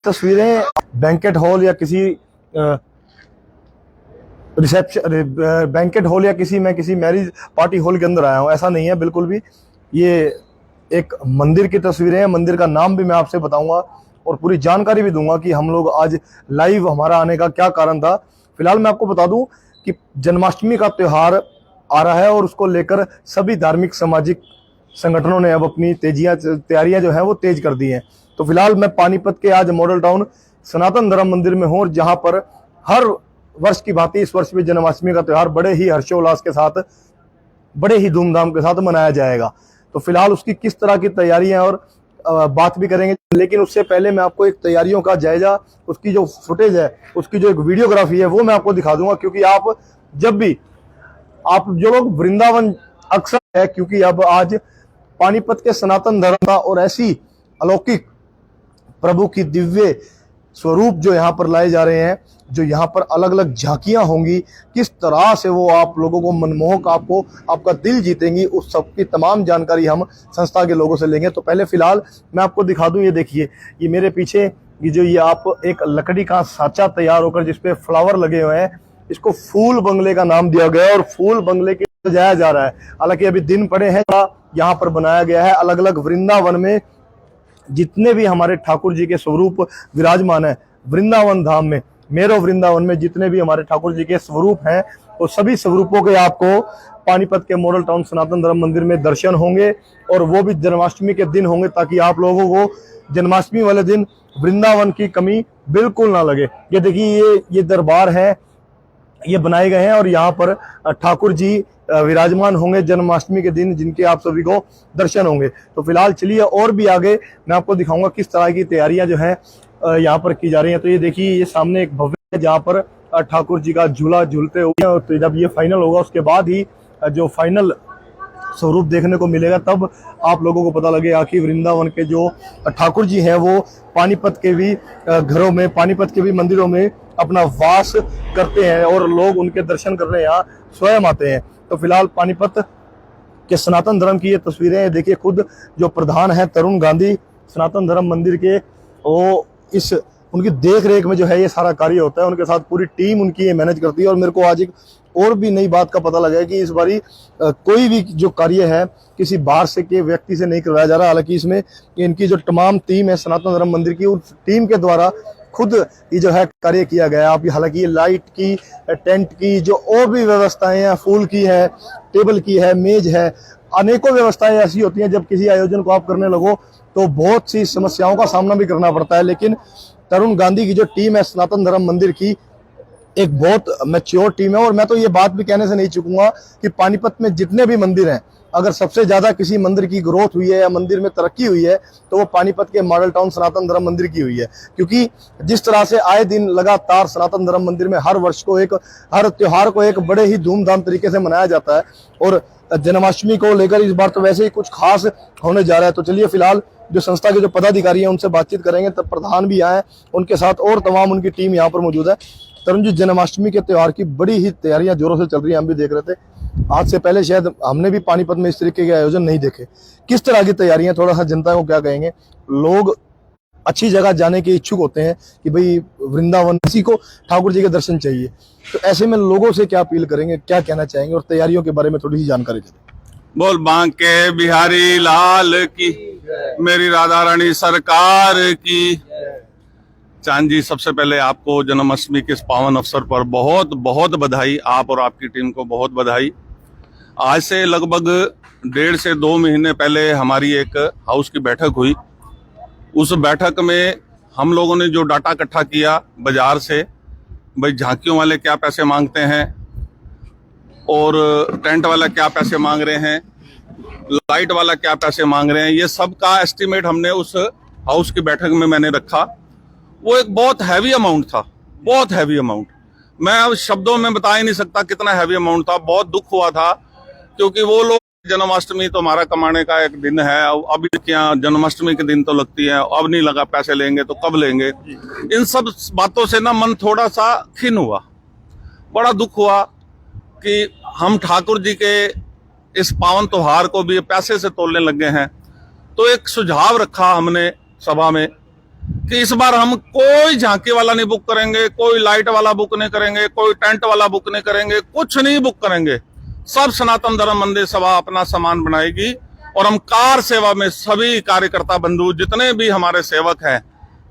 तस्वीरें banquet hall या किसी रिसेप्शन बैंकेट हॉल या किसी मैरिज पार्टी हॉल के अंदर आया हूँ, ऐसा नहीं है बिल्कुल भी। ये एक मंदिर की तस्वीरें हैं। मंदिर का नाम भी मैं आपसे बताऊंगा और पूरी जानकारी भी दूंगा कि हम लोग आज लाइव हमारा आने का क्या कारण था। फिलहाल मैं आपको बता दूं कि जन्माष्टमी का त्यौहार आ रहा है और उसको लेकर सभी धार्मिक सामाजिक संगठनों ने अब अपनी तैयारियां जो है वो तेज कर दी हैं। तो फिलहाल मैं पानीपत के आज मॉडल टाउन सनातन धर्म मंदिर में हूँ, जहां पर हर वर्ष की भांति इस वर्ष भी जन्माष्टमी का त्यौहार बड़े ही हर्षोल्लास के साथ, बड़े ही धूमधाम के साथ मनाया जाएगा। तो फिलहाल उसकी किस तरह की तैयारियां और बात भी करेंगे, लेकिन उससे पहले मैं आपको एक तैयारियों का जायजा, उसकी जो फुटेज है, उसकी जो एक वीडियोग्राफी है वो मैं आपको दिखा दूंगा। क्योंकि जब भी आप जो लोग वृंदावन अक्सर है, क्योंकि अब आज पानीपत के सनातन धर्म का और ऐसी अलौकिक प्रभु की दिव्य स्वरूप जो यहाँ पर लाए जा रहे हैं, जो यहाँ पर अलग अलग झांकियां होंगी, किस तरह से वो आप लोगों को मनमोहक, आपका दिल जीतेंगी, उस सब की तमाम जानकारी हम संस्था के लोगों से लेंगे। तो पहले फिलहाल मैं आपको दिखा दूं, ये देखिए, ये मेरे पीछे ये आप एक लकड़ी का साँचा तैयार होकर जिसपे फ्लावर लगे हुए हैं, इसको फूल बंगले का नाम दिया गया है और फूल बंगले के सजाया जा रहा है। हालांकि अभी दिन पड़े हैं, यहाँ पर बनाया गया है अलग अलग वृंदावन में जितने भी हमारे ठाकुर जी के स्वरूप विराजमान है, वृंदावन धाम में, मेरो वृंदावन में जितने भी हमारे ठाकुर जी के स्वरूप हैं, तो सभी स्वरूपों के आपको पानीपत के मॉडल टाउन सनातन धर्म मंदिर में दर्शन होंगे और वो भी जन्माष्टमी के दिन होंगे, ताकि आप लोगों को जन्माष्टमी वाले दिन वृंदावन की कमी बिल्कुल ना लगे। ये देखिए, ये दरबार है, ये बनाए गए हैं और यहाँ पर ठाकुर जी विराजमान होंगे जन्माष्टमी के दिन, जिनके आप सभी को दर्शन होंगे। तो फिलहाल चलिए और भी आगे मैं आपको दिखाऊंगा किस तरह की तैयारियां जो हैं यहाँ पर की जा रही हैं। तो ये देखिए, ये सामने एक भव्य है जहाँ पर ठाकुर जी का झूला झूलते हुए, तो जब ये फाइनल होगा उसके बाद ही जो फाइनल स्वरूप देखने को मिलेगा, तब आप लोगों को पता लगेगा कि वृंदावन के जो ठाकुर जी हैं वो पानीपत के भी घरों में, पानीपत के भी मंदिरों में अपना वास करते हैं और लोग उनके दर्शन करने यहाँ स्वयं आते हैं। तो फिलहाल पानीपत के सनातन धर्म की ये तस्वीरें देखिए, खुद जो प्रधान है तरुण गांधी सनातन धर्म मंदिर के, वो उनकी देख रेख में जो है ये सारा कार्य होता है। उनके साथ पूरी टीम उनकी ये मैनेज करती है। और मेरे को आज एक और भी नई बात का पता लगा है कि इस बारी कोई भी जो कार्य है किसी बाहर से के व्यक्ति से नहीं करवाया जा रहा। हालांकि इसमें इनकी जो तमाम टीम है सनातन धर्म मंदिर की, उस टीम के द्वारा खुद ये जो है कार्य किया गया है। हालांकि ये लाइट की, टेंट की, जो और भी व्यवस्थाएं हैं, फूल की है, टेबल की है, मेज है, अनेकों व्यवस्थाएं ऐसी होती हैं, जब किसी आयोजन को आप करने लगो तो बहुत सी समस्याओं का सामना भी करना पड़ता है। लेकिन तरुण गांधी की जो टीम है सनातन धर्म मंदिर की, एक बहुत मैच्योर टीम है। और मैं तो ये बात भी कहने से नहीं चूकूंगा कि पानीपत में जितने भी मंदिर हैं, अगर सबसे ज्यादा किसी मंदिर की ग्रोथ हुई है या मंदिर में तरक्की हुई है तो वो पानीपत के मॉडल टाउन सनातन धर्म मंदिर की हुई है। क्योंकि जिस तरह से आए दिन लगातार सनातन धर्म मंदिर में हर त्योहार को एक बड़े ही धूमधाम तरीके से मनाया जाता है, और जन्माष्टमी को लेकर इस बार तो वैसे ही कुछ खास होने जा रहा है। तो चलिए फिलहाल जो संस्था के जो पदाधिकारी हैं उनसे बातचीत करेंगे। तब प्रधान भी आए, उनके साथ और तमाम उनकी टीम यहाँ पर मौजूद है। तरुण जी, जन्माष्टमी के त्योहार की बड़ी ही तैयारियां जोरों से चल रही हैं, हम भी देख रहे थे। आज से पहले शायद हमने भी पानीपत में इस तरीके के आयोजन नहीं देखे। किस तरह की तैयारियां, थोड़ा सा जनता को क्या कहेंगे? लोग अच्छी जगह जाने के इच्छुक होते हैं कि भाई वृंदावन, किसी को ठाकुर जी के दर्शन चाहिए, तो ऐसे में लोगों से क्या अपील करेंगे, क्या कहना चाहेंगे और तैयारियों के बारे में थोड़ी सी जानकारी दें। बोल बांके बिहारी लाल की, मेरी राधा रानी सरकार की। चांद जी, सबसे पहले आपको जन्माष्टमी के इस पावन अवसर पर बहुत बहुत बधाई। आप और आपकी टीम को बहुत बधाई। आज से लगभग 1.5 से 2 महीने पहले हमारी एक हाउस की बैठक हुई। उस बैठक में हम लोगों ने जो डाटा इकट्ठा किया बाजार से, भाई झांकियों वाले क्या पैसे मांगते हैं और टेंट वाला क्या पैसे मांग रहे हैं, लाइट वाला क्या पैसे मांग रहे हैं, ये सब का एस्टिमेट हमने उस हाउस की बैठक में मैंने रखा। वो एक बहुत हैवी अमाउंट था, बहुत हैवी अमाउंट। मैं अब शब्दों में बता ही नहीं सकता कितना हैवी अमाउंट था। बहुत दुख हुआ था, क्योंकि वो लोग, जन्माष्टमी तो हमारा कमाने का एक दिन है, अभी क्या जन्माष्टमी के दिन तो लगती है, अब नहीं लगा, पैसे लेंगे तो कब लेंगे। इन सब बातों से ना मन थोड़ा सा खिन्न हुआ, बड़ा दुख हुआ कि हम ठाकुर जी के इस पावन त्योहार को भी पैसे से तोलने लग गए हैं। तो एक सुझाव रखा हमने सभा में कि इस बार हम कोई झांकी वाला नहीं बुक करेंगे, कोई लाइट वाला बुक नहीं करेंगे, कोई टेंट वाला बुक नहीं करेंगे, कुछ नहीं बुक करेंगे। सब सनातन धर्म मंदिर सभा अपना सामान बनाएगी और हम कार सेवा में सभी कार्यकर्ता बंधु जितने भी हमारे सेवक हैं,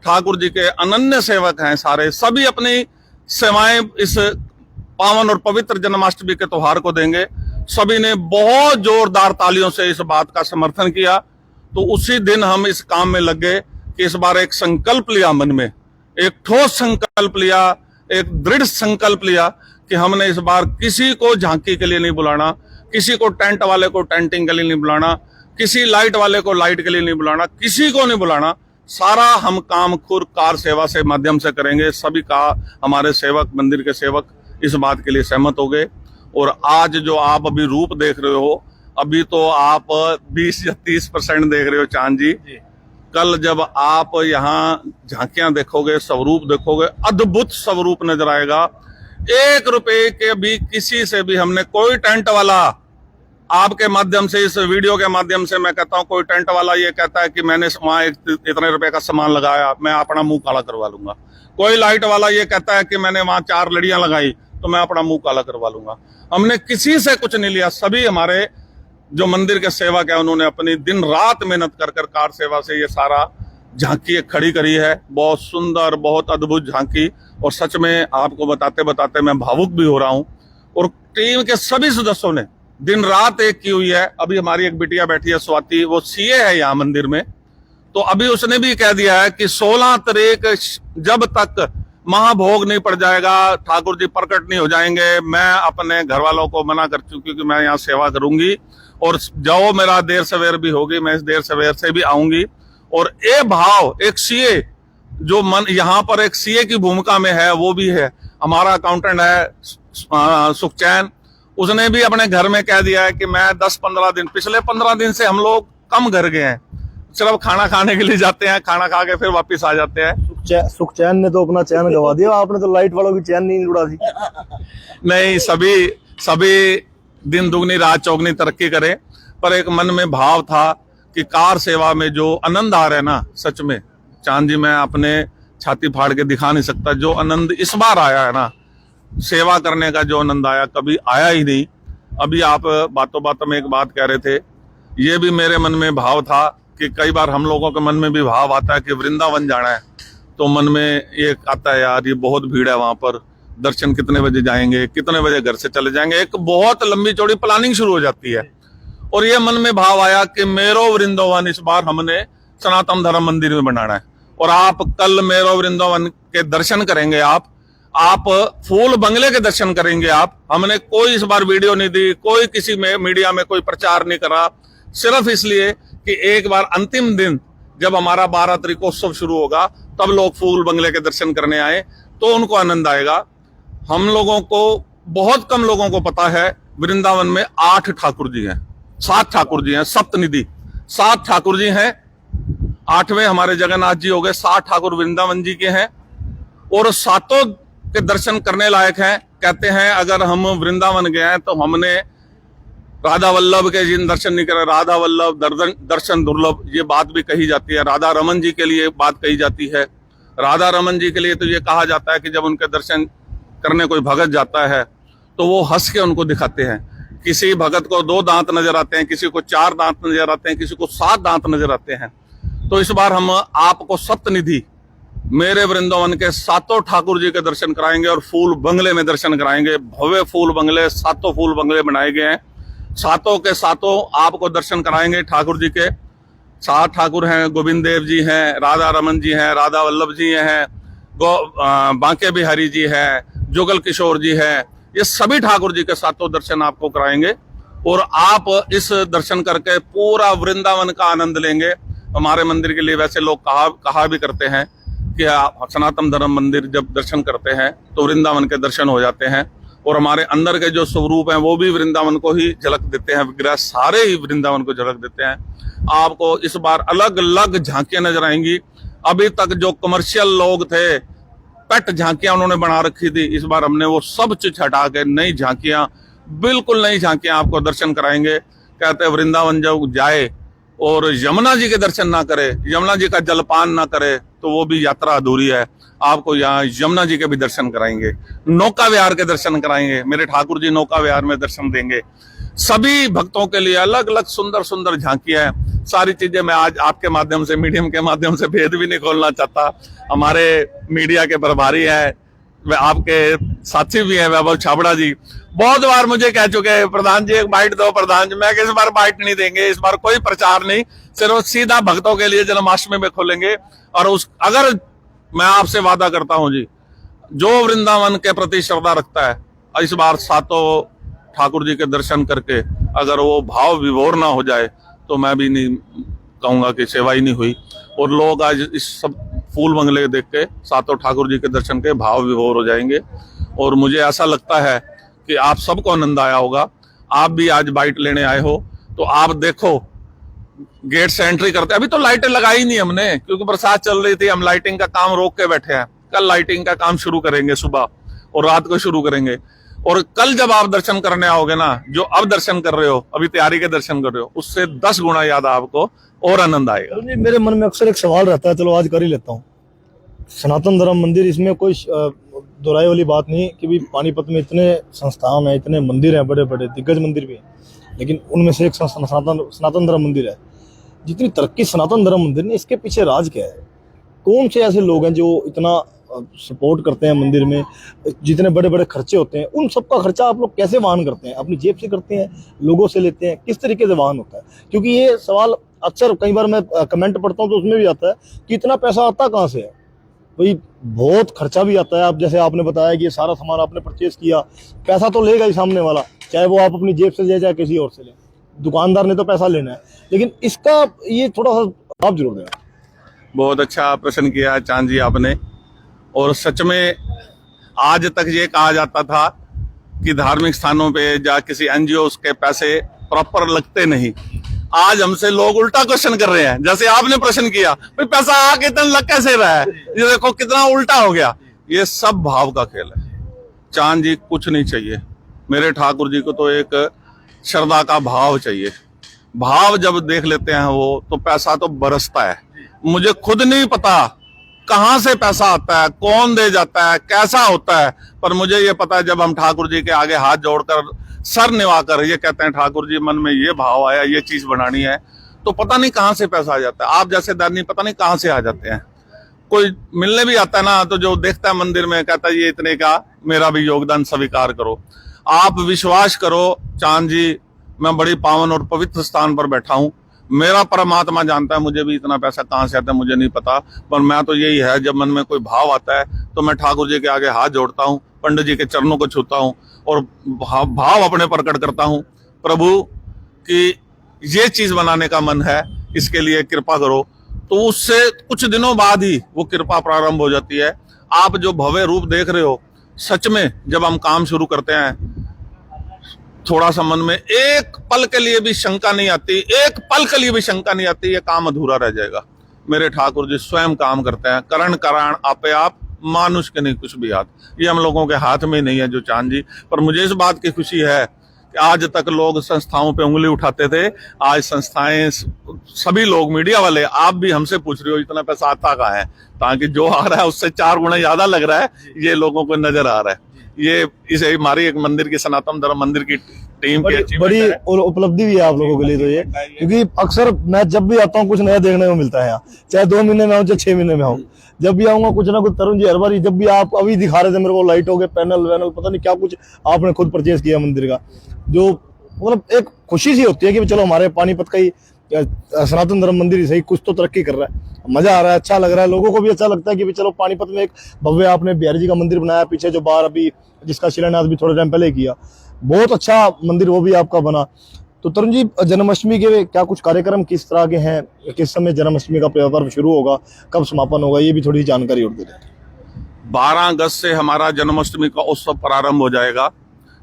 ठाकुर जी के अनन्य सेवक हैं, सारे सभी अपनी सेवाएं इस पावन और पवित्र जन्माष्टमी के त्योहार को देंगे। सभी ने बहुत जोरदार तालियों से इस बात का समर्थन किया। तो उसी दिन हम इस काम में लग गए कि इस बार एक संकल्प लिया, मन में एक ठोस संकल्प लिया, एक दृढ़ संकल्प लिया कि हमने इस बार किसी को झांकी के लिए नहीं बुलाना, किसी को टेंट वाले को टेंटिंग के लिए नहीं बुलाना, किसी लाइट वाले को लाइट के लिए नहीं बुलाना, किसी को नहीं बुलाना। सारा हम काम खुद कार सेवा से माध्यम से करेंगे। सभी का हमारे सेवक, मंदिर के सेवक इस बात के लिए सहमत हो गए। और आज जो आप अभी रूप देख रहे हो, अभी तो आप 20 या 30% देख रहे हो चांद जी। कल जब आप यहाँ झांकियां देखोगे, स्वरूप देखोगे, अद्भुत स्वरूप नजर आएगा। 1 रुपए के भी किसी से भी हमने, कोई टेंट वाला आपके माध्यम से, इस वीडियो के माध्यम से मैं कहता हूं, कोई टेंट वाला ये कहता है कि मैंने वहां इतने रुपए का सामान लगाया, मैं अपना मुंह काला करवा लूंगा। कोई लाइट वाला ये कहता है कि मैंने वहां 4 लड़ियां लगाई तो मैं अपना मुंह काला करवा लूंगा। हमने किसी से कुछ नहीं लिया। सभी हमारे जो मंदिर के सेवक है, उन्होंने अपनी दिन रात मेहनत कर कार सेवा से ये सारा झांकी खड़ी करी है। बहुत सुंदर, बहुत अद्भुत झांकी। और सच में आपको बताते बताते मैं भावुक भी हो रहा हूं। और टीम के सभी सदस्यों ने दिन रात एक की हुई है। अभी हमारी एक बिटिया बैठी है स्वाति, वो सीए है यहाँ मंदिर में, तो अभी उसने भी कह दिया है कि 16 तारीख जब तक महाभोग नहीं पड़ जाएगा, ठाकुर जी प्रकट नहीं हो जाएंगे, मैं अपने घर वालों को मना कर चुकी कि मैं यहाँ सेवा करूंगी। और जो मेरा देर सवेर भी होगी, मैं इस देर सवेर से भी आऊंगी। और ये भाव एक सीए जो मन यहाँ पर एक सीए की भूमिका में है, वो भी है। हमारा अकाउंटेंट है सुखचैन, उसने भी अपने घर में कह दिया है कि मैं 10-15 दिन, पिछले 15 दिन से हम लोग कम घर गए हैं, सिर्फ खाना खाने के लिए जाते हैं, खाना खा के फिर वापस आ जाते हैं। सुखचैन ने तो अपना चैन गवा दिया, आपने तो लाइट वालों की चैन नहीं उड़ा दी। नहीं, सभी दिन दुगनी रात चौगनी तरक्की करें। पर एक मन में भाव था कि कार सेवा में जो आनंद आ रहा है ना, सच में चांद जी, मैं अपने छाती फाड़ के दिखा नहीं सकता। जो आनंद इस बार आया है ना, सेवा करने का जो आनंद आया, कभी आया ही नहीं। अभी आप बातों बातों में एक बात कह रहे थे, ये भी मेरे मन में भाव था कि कई बार हम लोगों के मन में भी भाव आता है कि वृंदावन जाना है, तो मन में एक आता है, यार ये बहुत भीड़ है वहां पर, दर्शन कितने बजे जाएंगे, कितने बजे घर से चले जाएंगे, एक बहुत लंबी चौड़ी प्लानिंग शुरू हो जाती है। और ये मन में भाव आया कि मेरो वृंदावन इस बार हमने सनातन धर्म मंदिर में बनाना है। और आप कल मेरो वृंदावन के दर्शन करेंगे, आप फूल बंगले के दर्शन करेंगे। हमने कोई इस बार वीडियो नहीं दी, कोई किसी में मीडिया में कोई प्रचार नहीं करा, सिर्फ इसलिए कि एक बार अंतिम दिन जब हमारा 12 तारीखोत्सव शुरू होगा, तब लोग फूल बंगले के दर्शन करने आए तो उनको आनंद आएगा। हम लोगों को, बहुत कम लोगों को पता है, वृंदावन में 8 ठाकुर जी हैं, 7 ठाकुर जी हैं, सप्तनिधि 7 ठाकुर जी हैं। 8वें हमारे जगन्नाथ जी हो गए, 7 ठाकुर वृंदावन जी के हैं। और 7 के दर्शन करने लायक हैं। कहते हैं अगर हम वृंदावन गए हैं तो हमने राधा वल्लभ के जिन दर्शन नहीं करे, राधा वल्लभ दर्शन दुर्लभ, ये बात भी कही जाती है। राधा रमन जी के लिए बात कही जाती है। राधा रमन जी के लिए तो ये कहा जाता है कि जब उनके दर्शन करने कोई भगत जाता है तो वो हंस के उनको दिखाते हैं। किसी भगत को 2 दांत नजर आते हैं, किसी को 4 दांत नजर आते हैं, किसी को 7 दांत नजर आते हैं। तो इस बार हम आपको सप्तनिधि मेरे वृंदावन के 7 ठाकुर जी के दर्शन कराएंगे और फूल बंगले में दर्शन कराएंगे। भव्य फूल बंगले, 7 फूल बंगले बनाए गए हैं। 7 के 7 आपको दर्शन कराएंगे ठाकुर जी के। 7 ठाकुर हैं, गोविंद देव जी हैं, राधा रमन जी हैं, राधा वल्लभ जी हैं, बांके बिहारी जी हैं, जुगल किशोर जी हैं। ये सभी ठाकुर जी के 7 दर्शन आपको कराएंगे और आप इस दर्शन करके पूरा वृंदावन का आनंद लेंगे। हमारे मंदिर के लिए वैसे लोग कहा भी करते हैं कि सनातन धर्म मंदिर जब दर्शन करते हैं तो वृंदावन के दर्शन हो जाते हैं। और हमारे अंदर के जो स्वरूप हैं वो भी वृंदावन को ही झलक देते हैं, विग्रह सारे ही वृंदावन को झलक देते हैं। आपको इस बार अलग अलग झांकियां नजर आएंगी। अभी तक जो कमर्शियल लोग थे, पेट झांकियां उन्होंने बना रखी थी, इस बार हमने वो सब चीज हटा के नई झांकियां, बिल्कुल नई झांकियां आपको दर्शन कराएंगे। कहते हैं वृंदावन जब जाए और यमुना जी के दर्शन ना करे, यमुना जी का जलपान ना करे, तो वो भी यात्रा अधूरी है। आपको यहाँ यमुना जी के भी दर्शन कराएंगे, नौका विहार के दर्शन कराएंगे, मेरे ठाकुर जी नौका विहार में दर्शन देंगे। सभी भक्तों के लिए अलग अलग सुंदर सुंदर झांकियां हैं। सारी चीजें मैं आज आपके माध्यम से, मीडियम के माध्यम से भेद भी नहीं खोलना चाहता। हमारे मीडिया के प्रभारी हैं, वह आपके साथी भी हैं वैभव छाबड़ा जी, बहुत बार मुझे कह चुके हैं प्रधान जी एक बाइट दो प्रधान जी। मैं इस बार बाइट नहीं देंगे, इस बार कोई प्रचार नहीं, सिर्फ सीधा भक्तों के लिए जन्माष्टमी में खोलेंगे। और उस अगर मैं आपसे वादा करता हूं जी, जो वृंदावन के प्रति श्रद्धा रखता है, इस बार सातों ठाकुर जी के दर्शन करके अगर वो भाव विभोर ना हो जाए तो मैं भी नहीं कहूंगा कि सेवा ही नहीं हुई। और लोग आज इस सब फूल बंगले देख के सातों ठाकुर जी के दर्शन के भाव विभोर हो जाएंगे। और मुझे ऐसा लगता है कि आप सबको आनंद आया होगा। आप भी आज बाइट लेने आए हो तो आप देखो गेट से एंट्री करते, अभी तो लाइटें लगाई नहीं हमने क्योंकि बरसात चल रही थी, हम लाइटिंग का काम रोक के बैठे हैं। कल लाइटिंग का काम शुरू करेंगे, सुबह और रात को शुरू करेंगे। और कल जब आप दर्शन करने आओगे ना, जो अब दर्शन कर रहे हो, अभी तैयारी के दर्शन कर रहे हो, उससे 10 गुना ज्यादा आपको और आनंद आएगा। मेरे मन में अक्सर एक सवाल रहता है, चलो आज कर ही लेता हूँ। सनातन धर्म मंदिर, इसमें कोई दोहराई वाली बात नहीं कि भी पानीपत में इतने संस्थान हैं, इतने मंदिर हैं, बड़े बड़े दिग्गज मंदिर भी हैं, लेकिन उनमें से एक सनातन धर्म मंदिर है। जितनी तरक्की सनातन धर्म मंदिर ने, इसके पीछे राज क्या है? कौन से ऐसे लोग हैं जो इतना सपोर्ट करते हैं मंदिर में? जितने बड़े बड़े खर्चे होते हैं, उन सबका खर्चा आप लोग कैसे वहन करते हैं? अपनी जेब से करते हैं, लोगों से लेते हैं, किस तरीके से वहन होता है? क्योंकि ये सवाल अक्सर कई बार मैं कमेंट पढ़ता हूँ तो उसमें भी आता है कि इतना पैसा आता कहाँ से है? भाई बहुत खर्चा भी आता है। आप जैसे आपने बताया कि ये सारा सामान आपने परचेज किया, पैसा तो लेगा ही सामने वाला, चाहे वो आप अपनी जेब से ले चाहे किसी और से ले, दुकानदार ने तो पैसा लेना है। लेकिन इसका ये थोड़ा सा आप जरूर देना। बहुत अच्छा प्रश्न किया चांद जी आपने। और सच में आज तक ये कहा जाता था कि धार्मिक स्थानों पे या किसी एनजीओ के पैसे प्रॉपर लगते नहीं। आज हमसे लोग उल्टा क्वेश्चन कर रहे हैं, जैसे आपने प्रश्न किया भाई पैसा आके इतना लग कैसे रहा है, ये देखो कितना उल्टा हो गया। ये सब भाव का खेल है। चांद जी कुछ नहीं चाहिए, मेरे ठाकुर जी को तो एक श्रद्धा का भाव चाहिए। भाव जब देख लेते हैं वो, तो पैसा तो बरसता है। मुझे खुद नहीं पता कहां से पैसा आता है, कौन दे जाता है, कैसा होता है, पर मुझे ये पता है जब हम ठाकुर जी के आगे हाथ जोड़कर सर निवाकर ये कहते हैं ठाकुर जी मन में ये भाव आया, ये चीज बनानी है, तो पता नहीं कहां से पैसा आ जाता है। आप जैसे दानी पता नहीं कहां से आ जाते हैं। कोई मिलने भी आता है ना, तो जो देखता है मंदिर में कहता है ये इतने का, मेरा भी योगदान स्वीकार करो। आप विश्वास करो चांद जी, मैं बड़ी पावन और पवित्र स्थान पर बैठा हूं। मेरा परमात्मा जानता है मुझे भी इतना पैसा कहां से आता है मुझे नहीं पता, पर मैं तो यही है जब मन में कोई भाव आता है तो मैं ठाकुर जी के आगे हाथ जोड़ता हूं, पंडित जी के चरणों को छूता हूं और भाव अपने प्रकट करता हूं, प्रभु कि ये चीज बनाने का मन है, इसके लिए कृपा करो। तो उससे कुछ दिनों बाद ही वो कृपा प्रारंभ हो जाती है। आप जो भव्य रूप देख रहे हो, सच में जब हम काम शुरू करते हैं थोड़ा सा मन में एक पल के लिए भी शंका नहीं आती, एक पल के लिए भी शंका नहीं आती ये काम अधूरा रह जाएगा। मेरे ठाकुर जी स्वयं काम करते हैं, करण कराण आपे आप, मानुष के नहीं कुछ भी हाथ, ये हम लोगों के हाथ में नहीं है जो चांद जी। पर मुझे इस बात की खुशी है कि आज तक लोग संस्थाओं पे उंगली उठाते थे, आज संस्थाएं सभी लोग, मीडिया वाले आप भी हमसे पूछ रहे हो इतना पैसा आता कहाँ है, ताकि जो आ रहा है उससे 4 गुना ज्यादा लग रहा है, ये लोगों को नजर आ रहा है। ये इसे हमारी एक मंदिर की, सनातन धर्म मंदिर की टीम की बड़ी उपलब्धि भी है आप लोगों के लिए तो ये, क्योंकि अक्सर मैं जब भी आता हूँ कुछ नया देखने को मिलता है यहाँ, चाहे 2 महीने में आऊँ चाहे 6 महीने में आऊँ, जब भी आऊंगा कुछ ना कुछ। तरुण जी हर बार जब भी आप अभी दिखा रहे थे मेरे को लाइट हो गए, पैनल वैनल, पता नहीं क्या कुछ आपने खुद परचेज किया मंदिर का, जो मतलब एक खुशी सी होती है कि चलो हमारे पानीपत का ही सनातन धर्म मंदिर ही सही कुछ तो तरक्की कर रहा है, मजा आ रहा है, अच्छा लग रहा है, लोगों को भी अच्छा लगता है कि चलो पानीपत में एक भव्य आपने बिहारी जी का मंदिर बनाया, पीछे जो बाहर अभी जिसका शिलान्यास भी थोड़े टाइम पहले किया, बहुत अच्छा मंदिर वो भी आपका बना। तो तरुण जी जन्माष्टमी के क्या कुछ कार्यक्रम किस तरह के हैं, किस समय जन्माष्टमी का पर्व शुरू होगा, कब समापन होगा, ये भी थोड़ी जानकारी और दे दें। 12 अगस्त से हमारा जन्माष्टमी का उत्सव प्रारंभ हो जाएगा।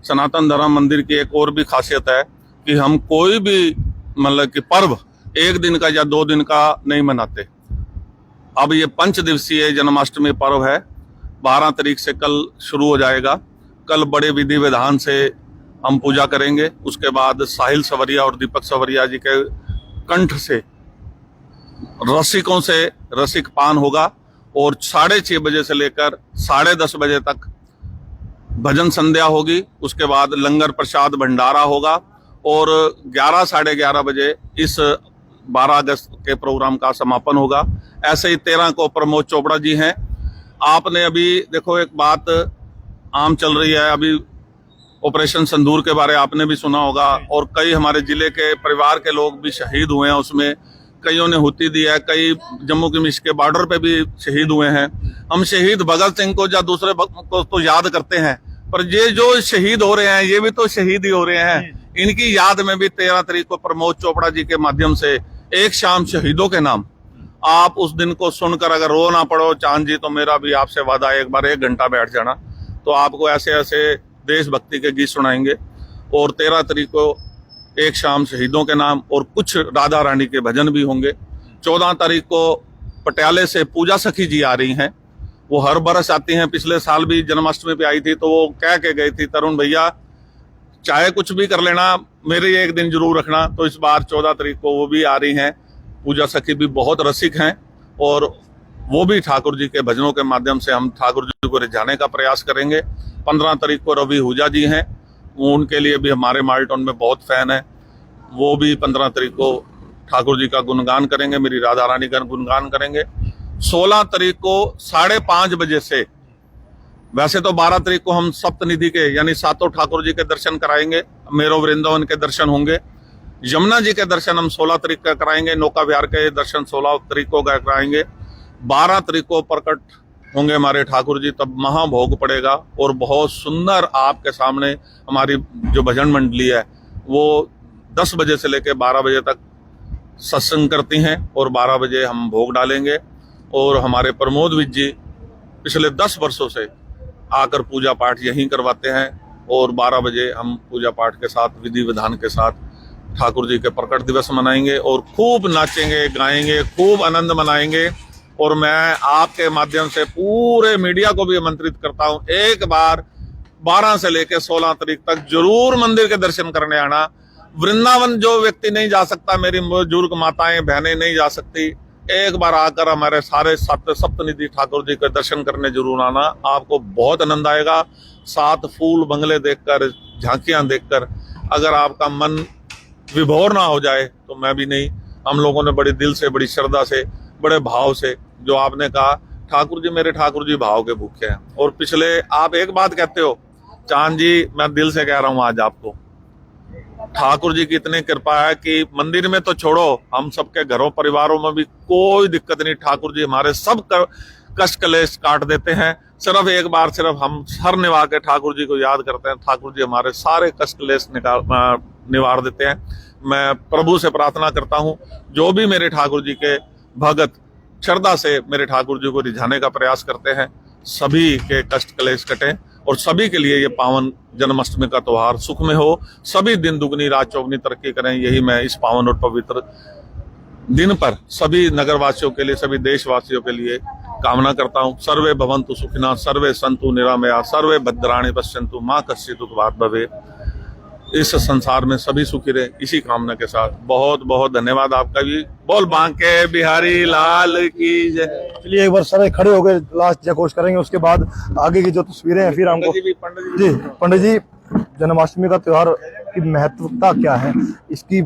सनातन धर्म मंदिर की एक और भी खासियत है कि हम कोई भी मतलब कि पर्व 1 दिन का या 2 दिन का नहीं मनाते। अब ये 5 दिवसीय जन्माष्टमी पर्व है, 12 तारीख से कल शुरू हो जाएगा। कल बड़े विधि विधान से हम पूजा करेंगे, उसके बाद साहिल सवरिया और दीपक सवरिया जी के कंठ से रसिकों से रसिक पान होगा और 6:30 बजे से लेकर 10:30 बजे तक भजन संध्या होगी। उसके बाद लंगर प्रसाद भंडारा होगा और 11 साढ़े 11 बजे इस 12 अगस्त के प्रोग्राम का समापन होगा। ऐसे ही 13 को प्रमोद चोपड़ा जी हैं। आपने अभी देखो एक बात आम चल रही है, अभी ऑपरेशन संदूर के बारे आपने भी सुना होगा और कई हमारे जिले के परिवार के लोग भी शहीद हुए हैं उसमें, कईयों ने हुती दी है, कई जम्मू कश्मीर के बॉर्डर पे भी शहीद हुए हैं। हम शहीद भगत सिंह को या दूसरे को तो याद करते हैं, पर ये जो शहीद हो रहे हैं ये भी तो शहीद ही हो रहे हैं। इनकी याद में भी 13 तारीख को प्रमोद चोपड़ा जी के माध्यम से एक शाम शहीदों के नाम, आप उस दिन को सुनकर अगर रो ना पड़ो चांद जी, तो मेरा भी आपसे वादा है एक बार 1 घंटा बैठ जाना, तो आपको ऐसे ऐसे देशभक्ति के गीत सुनाएंगे। और 13 तारीख को एक शाम शहीदों के नाम और कुछ राधा रानी के भजन भी होंगे। 14 तारीख को पटियाले से पूजा सखी जी आ रही हैं, वो हर बरस आती हैं, पिछले साल भी जन्माष्टमी पे आई थी, तो वो कह के गई थी तरुण भैया चाहे कुछ भी कर लेना मेरे एक दिन जरूर रखना। तो इस बार 14 तारीख को वो भी आ रही हैं। पूजा सखी भी बहुत रसिक हैं और वो भी ठाकुर जी के भजनों के माध्यम से हम ठाकुर जी को रिझाने का प्रयास करेंगे। 15 तारीख को रवि हुजा जी हैं, उनके लिए भी हमारे माल्टन में बहुत फैन है, वो भी 15 तारीख को ठाकुर जी का गुणगान करेंगे, मेरी राधा रानी का गुणगान करेंगे। 16 तारीख को 5:30 बजे से, वैसे तो 12 तारीख को हम सप्तनिधि के यानी सातों ठाकुर जी के दर्शन कराएंगे, मेरो वृंदावन के दर्शन होंगे। यमुना जी के दर्शन हम 16 तारीख का कराएंगे, नौका विहार के दर्शन 16 तारीख को कराएंगे। 12 तारीख को प्रकट होंगे हमारे ठाकुर जी, तब महाभोग पड़ेगा और बहुत सुंदर आपके सामने हमारी जो भजन मंडली है वो 10 बजे से लेकर 12 बजे तक सत्संग करती हैं और 12 बजे हम भोग डालेंगे। और हमारे प्रमोद विज जी पिछले 10 वर्षों से आकर पूजा पाठ यहीं करवाते हैं और 12 बजे हम पूजा पाठ के साथ विधि विधान के साथ ठाकुर जी के प्रकट दिवस मनाएंगे और खूब नाचेंगे गाएंगे, खूब आनंद मनाएंगे। और मैं आपके माध्यम से पूरे मीडिया को भी आमंत्रित करता हूं, एक बार 12 से लेकर 16 तारीख तक जरूर मंदिर के दर्शन करने आना। वृंदावन जो व्यक्ति नहीं जा सकता, मेरी बुजुर्ग माताएं बहनें नहीं जा सकती, एक बार आकर हमारे सारे सप्तनिधि ठाकुर जी के दर्शन करने जरूर आना, आपको बहुत आनंद आएगा। 7 फूल बंगले देखकर, झांकियां देखकर अगर आपका मन विभोर ना हो जाए तो मैं भी नहीं। हम लोगों ने बड़े दिल से, बड़ी श्रद्धा से, बड़े भाव से, जो आपने कहा ठाकुर जी मेरे ठाकुर जी भाव के भूखे हैं। और पिछले आप एक बात कहते हो चांद जी, मैं दिल से कह रहा हूं आज आपको, ठाकुर जी की इतनी कृपा है कि मंदिर में तो छोड़ो, हम सबके घरों परिवारों में भी कोई दिक्कत नहीं, ठाकुर जी हमारे सब कष्ट कलेश काट देते हैं। सिर्फ एक बार सिर्फ हम सर निभा के ठाकुर जी को याद करते हैं, ठाकुर जी हमारे सारे कष्ट कलेश निवार देते हैं। मैं प्रभु से प्रार्थना करता हूं जो भी मेरे ठाकुर जी के भगत श्रद्धा से मेरे ठाकुर जी को रिझाने का प्रयास करते हैं, सभी के कष्ट कलेश कटे और सभी के लिए ये पावन जन्माष्टमी का त्योहार सुख में हो, सभी दिन दुगनी रात चौगनी तरक्की करें, यही मैं इस पावन और पवित्र दिन पर सभी नगरवासियों के लिए, सभी देशवासियों के लिए कामना करता हूँ। सर्वे भवन्तु सुखिनः, सर्वे सन्तु निरामया, सर्वे भद्राणि पश्यन्तु, मा कश्चित् दुःखभाग् भवेत्। इस संसार में सभी सुखी रहे, इसी कामना के साथ बहुत बहुत धन्यवाद आपका भी। बोल बांके बिहारी लाल की जय। चलिए एक बार सारे खड़े हो गए, लास्ट जयघोष करेंगे, उसके बाद आगे की जो तस्वीरें हैं फिर हमको। जी पंडित जी, जन्माष्टमी का त्योहार की महत्वता क्या है, इसकी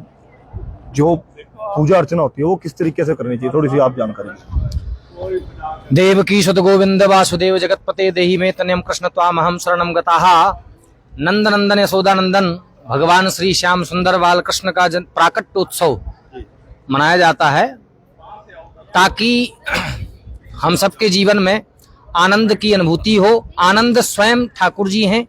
जो पूजा अर्चना होती है वो किस तरीके से करनी चाहिए, थोड़ी सी आप जानकारी। देवकी सुत गोविंद वासुदेव जगतपते देहि मे तनयम कृष्ण त्वामहं शरणं गताः। नंद नंदन यशोदानंदन भगवान श्री श्याम सुंदर बाल कृष्ण का प्राकट्योत्सव मनाया जाता है ताकि हम सबके जीवन में आनंद की अनुभूति हो। आनंद स्वयं ठाकुर जी हैं,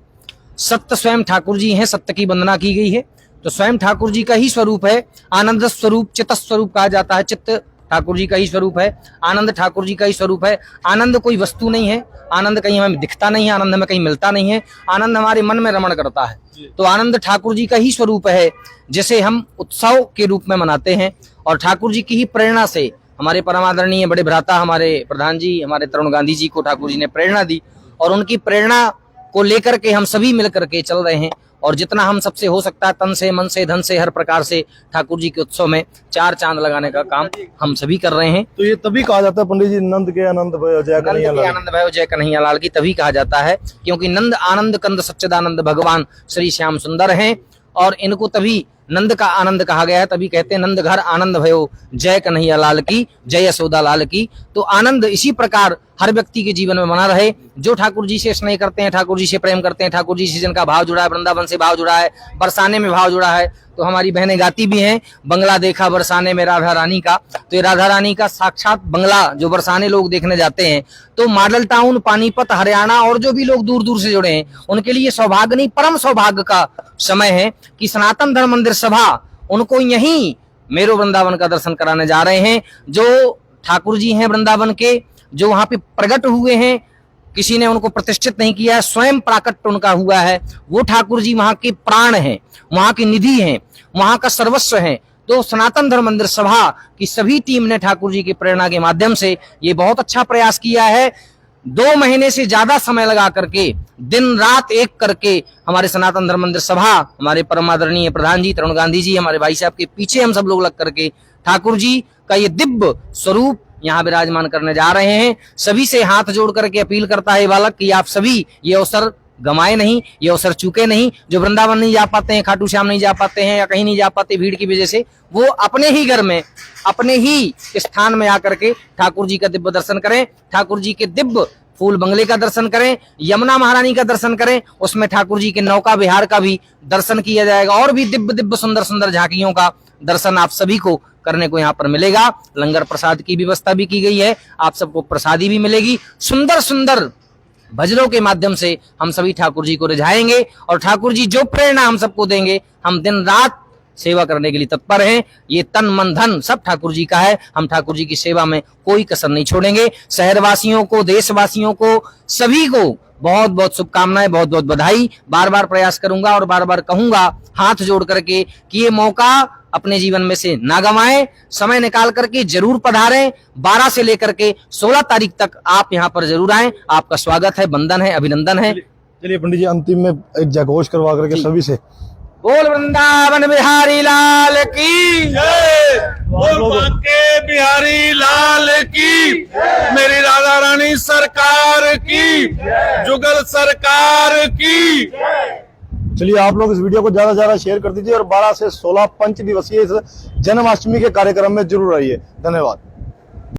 सत्य स्वयं ठाकुर जी हैं, सत्य की वंदना की गई है, तो स्वयं ठाकुर जी का ही स्वरूप है। आनंद स्वरूप चित्त स्वरूप कहा जाता है, चित्त ठाकुर जी का ही स्वरूप है, आनंद ठाकुर जी का ही स्वरूप है। आनंद कोई वस्तु नहीं है, आनंद कहीं हमें दिखता नहीं है, आनंद हमें कहीं मिलता नहीं है, आनंद हमारे मन में रमण करता है। तो आनंद ठाकुर जी का ही स्वरूप है, जिसे हम उत्सव के रूप में मनाते हैं। और ठाकुर जी की ही प्रेरणा से हमारे परमादरणीय बड़े भ्राता हमारे प्रधान जी, हमारे तरुण गांधी जी को ठाकुर जी ने प्रेरणा दी और उनकी प्रेरणा को लेकर के हम सभी मिल करके चल रहे हैं। और जितना हम सबसे हो सकता है तन से, मन से, धन से, हर प्रकार से ठाकुर जी के उत्सव में 4 चांद लगाने का काम हम सभी कर रहे हैं। तो ये तभी कहा जाता है पंडित जी, नंद के आनंद भयो जय नंद कन्हैया के लाल। आनंद भयो जय कन्हैया लाल की तभी कहा जाता है क्योंकि नंद आनंद कंद सच्चिदानंद भगवान श्री श्याम सुंदर हैं और इनको तभी नंद का आनंद कहा गया है। तभी कहते हैं नंद घर आनंद भयो जय कन्हैया लाल की, जय यशोदा लाल की। तो आनंद इसी प्रकार हर व्यक्ति के जीवन में बना रहे। जो ठाकुर जी से स्नेह करते हैं, ठाकुर जी से प्रेम करते हैं, ठाकुर जी से जिनका भाव जुड़ा है, वृंदावन से भाव जुड़ा है, बरसाने में भाव जुड़ा है। तो हमारी बहनें गाती भी हैं, बंगला देखा बरसाने में राधा रानी का। तो ये राधा रानी का साक्षात बंगला जो बरसाने लोग देखने जाते हैं, तो मॉडल टाउन, पानीपत, हरियाणा और जो भी लोग दूर दूर से जुड़े हैं उनके लिए सौभाग्य नहीं परम सौभाग्य का समय है कि सनातन धर्म मंदिर सभा उनको यहीं मेरो वृंदावन का दर्शन कराने जा रहे हैं। जो ठाकुर जी हैं वृंदावन के, जो वहां पे प्रकट हुए हैं, किसी ने उनको प्रतिष्ठित नहीं किया है, स्वयं प्राकट उनका हुआ है। वो ठाकुर जी वहां के प्राण हैं, वहां की निधि हैं, वहां का सर्वस्व हैं। तो सनातन धर्म मंदिर सभा की सभी टीम ने ठाकुर जी की प्रेरणा के माध्यम से ये बहुत अच्छा प्रयास किया है। 2 महीने से ज्यादा समय लगा करके दिन रात एक करके हमारे सनातन धर्म मंदिर सभा, हमारे परम आदरणीय प्रधान जी तरुण गांधी जी, हमारे भाई साहब के पीछे हम सब लोग लग करके ठाकुर जी का ये दिव्य स्वरूप यहाँ विराजमान करने जा रहे हैं। सभी से हाथ जोड़ करके अपील करता है बालक कि आप सभी ये अवसर गमाए नहीं, ये अवसर चूके नहीं। जो वृंदावन नहीं जा पाते हैं, खाटू श्याम नहीं जा पाते हैं या कहीं नहीं जा पाते भीड़ की वजह से, वो अपने ही घर में, अपने ही स्थान में आकर के ठाकुर जी का दिव्य दर्शन करें, ठाकुर जी के दिव्य फूल बंगले का दर्शन करें, यमुना महारानी का दर्शन करें, उसमें ठाकुर जी के नौका विहार का भी दर्शन किया जाएगा और भी दिव्य दिव्य सुंदर सुंदर झांकियों का दर्शन आप सभी को करने को यहाँ पर मिलेगा। लंगर प्रसाद की व्यवस्था भी की गई है, आप सबको प्रसादी भी मिलेगी। सुंदर सुंदर भजनों के माध्यम से हम सभी ठाकुर जी को रिझाएंगे और ठाकुर जी जो प्रेरणा हम सबको देंगे, हम दिन रात सेवा करने के लिए तत्पर हैं। ये तन मन धन सब ठाकुर जी का है, हम ठाकुर जी की सेवा में कोई कसर नहीं छोड़ेंगे। शहरवासियों को, देशवासियों को, सभी को बहुत बहुत शुभकामनाएं, बहुत बहुत बधाई। बार बार प्रयास करूंगा और बार बार कहूंगा हाथ जोड़ करके कि ये मौका अपने जीवन में से ना गंवाएं, समय निकाल करके जरूर पधारें। 12 से लेकर के 16 तारीख तक आप यहाँ पर जरूर आएं। आपका स्वागत है, वंदन है, अभिनंदन है। चलिए पंडित जी, अंतिम में एक जयघोष करवा करके सभी से बोल वृंदावन बिहारी लाल की जय, बोल बांके बिहारी लाल की, मेरी राधा रानी सरकार की, जुगल सरकार की। चलिए आप लोग इस वीडियो को ज्यादा से ज्यादा शेयर कर दीजिए और 12 से 16 पंच दिवसीय इस जन्माष्टमी के कार्यक्रम में जरूर आइए। धन्यवाद।